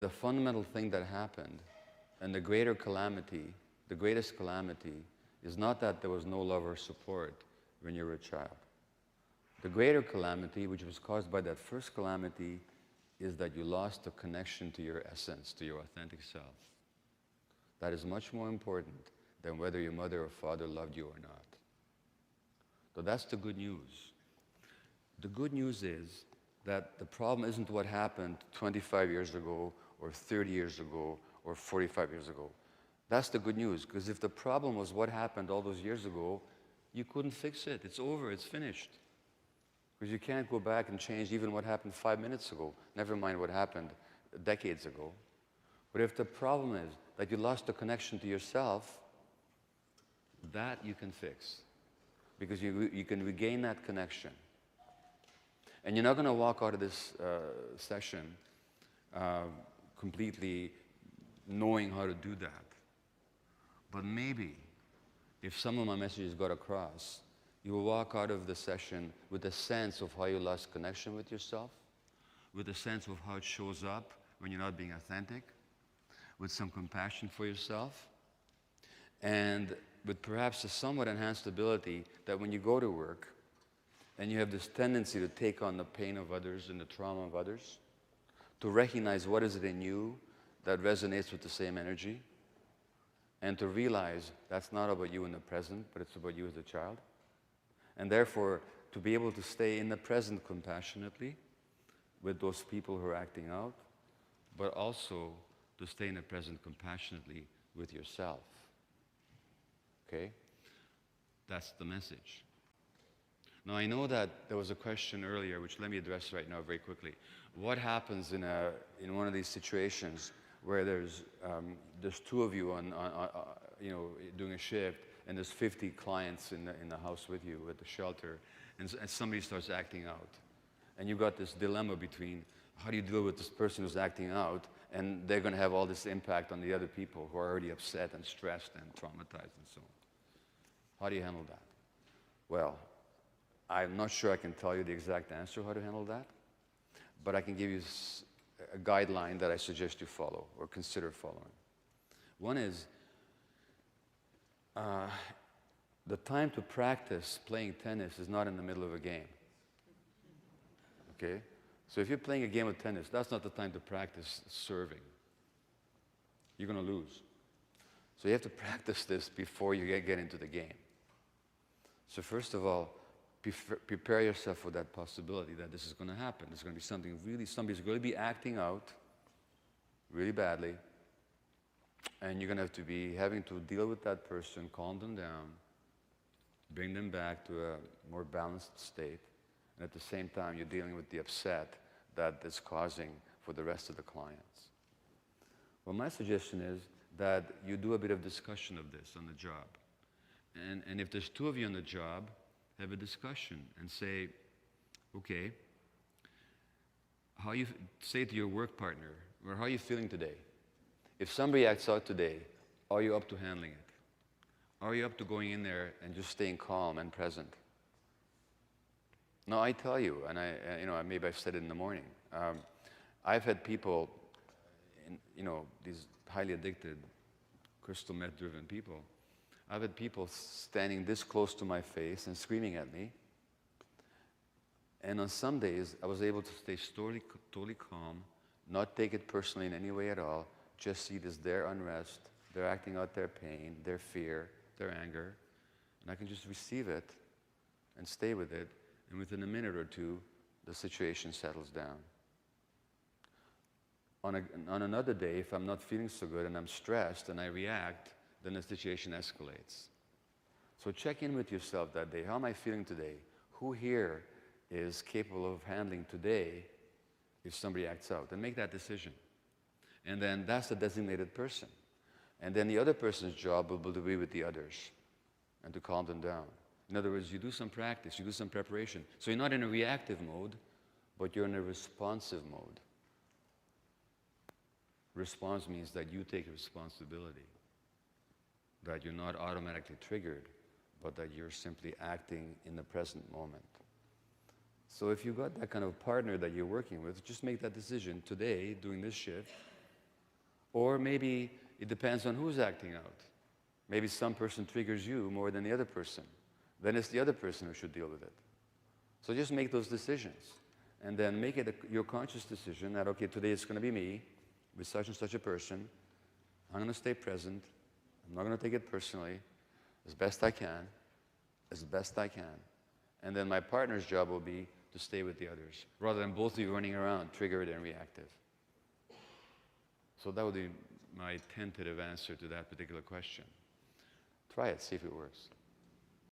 The fundamental thing that happened, and the greatest calamity, is not that there was no love or support when you were a child. The greater calamity, which was caused by that first calamity, is that you lost the connection to your essence, to your authentic self. That is much more important than whether your mother or father loved you or not. So that's the good news. The good news is that the problem isn't what happened 25 years ago, or 30 years ago, or 45 years ago. That's the good news, because if the problem was what happened all those years ago, you couldn't fix it. It's over, it's finished. Because you can't go back and change even what happened 5 minutes ago, never mind what happened decades ago. But if the problem is that you lost the connection to yourself, that you can fix. Because you can regain that connection. And you're not going to walk out of this session completely knowing how to do that. But maybe, if some of my messages got across, you will walk out of the session with a sense of how you lost connection with yourself, with a sense of how it shows up when you're not being authentic, with some compassion for yourself, and with perhaps a somewhat enhanced ability that when you go to work and you have this tendency to take on the pain of others and the trauma of others, to recognize what is it in you that resonates with the same energy, and to realize that's not about you in the present, but it's about you as a child. And therefore, to be able to stay in the present compassionately with those people who are acting out, but also to stay in the present compassionately with yourself. Okay? That's the message. Now, I know that there was a question earlier, which let me address right now very quickly. What happens in one of these situations where there's two of you doing a shift, and there's 50 clients in the house with you at the shelter, and somebody starts acting out, and you've got this dilemma between how do you deal with this person who's acting out, and they're going to have all this impact on the other people who are already upset and stressed and traumatized and so on. How do you handle that? Well, I'm not sure I can tell you the exact answer how to handle that, but I can give you a guideline that I suggest you follow or consider following. One is the time to practice playing tennis is not in the middle of a game. Okay? So if you're playing a game of tennis, that's not the time to practice serving. You're going to lose. So you have to practice this before you get into the game. So first of all, prepare yourself for that possibility that this is going to happen. There's going to be somebody's going to be acting out really badly, and you're going to have to be having to deal with that person, calm them down, bring them back to a more balanced state, and at the same time, you're dealing with the upset that it's causing for the rest of the clients. Well, my suggestion is that you do a bit of discussion of this on the job. And if there's two of you on the job, have a discussion and say, okay, say to your work partner, or how are you feeling today? If somebody acts out today, are you up to handling it? Are you up to going in there and just staying calm and present? No, I tell you, and maybe I've said it in the morning. I've had people, these highly addicted, crystal meth-driven people. I've had people standing this close to my face and screaming at me. And on some days, I was able to stay totally calm, not take it personally in any way at all, just see this their unrest, they're acting out their pain, their fear, their anger, and I can just receive it and stay with it, and within a minute or two, the situation settles down. On another day, if I'm not feeling so good and I'm stressed and I react, then the situation escalates. So check in with yourself that day. How am I feeling today? Who here is capable of handling today if somebody acts out? And make that decision. And then that's the designated person. And then the other person's job will be to be with the others and to calm them down. In other words, you do some practice, you do some preparation. So you're not in a reactive mode, but you're in a responsive mode. Response means that you take responsibility, that you're not automatically triggered, but that you're simply acting in the present moment. So if you've got that kind of partner that you're working with, just make that decision today, doing this shift, Or maybe it depends on who's acting out. Maybe some person triggers you more than the other person. Then it's the other person who should deal with it. So just make those decisions. And then make it your conscious decision that, okay, today it's going to be me with such and such a person. I'm going to stay present. I'm not going to take it personally, as best I can, as best I can. And then my partner's job will be to stay with the others, rather than both of you running around, triggered and reactive. So that would be my tentative answer to that particular question. Try it, see if it works.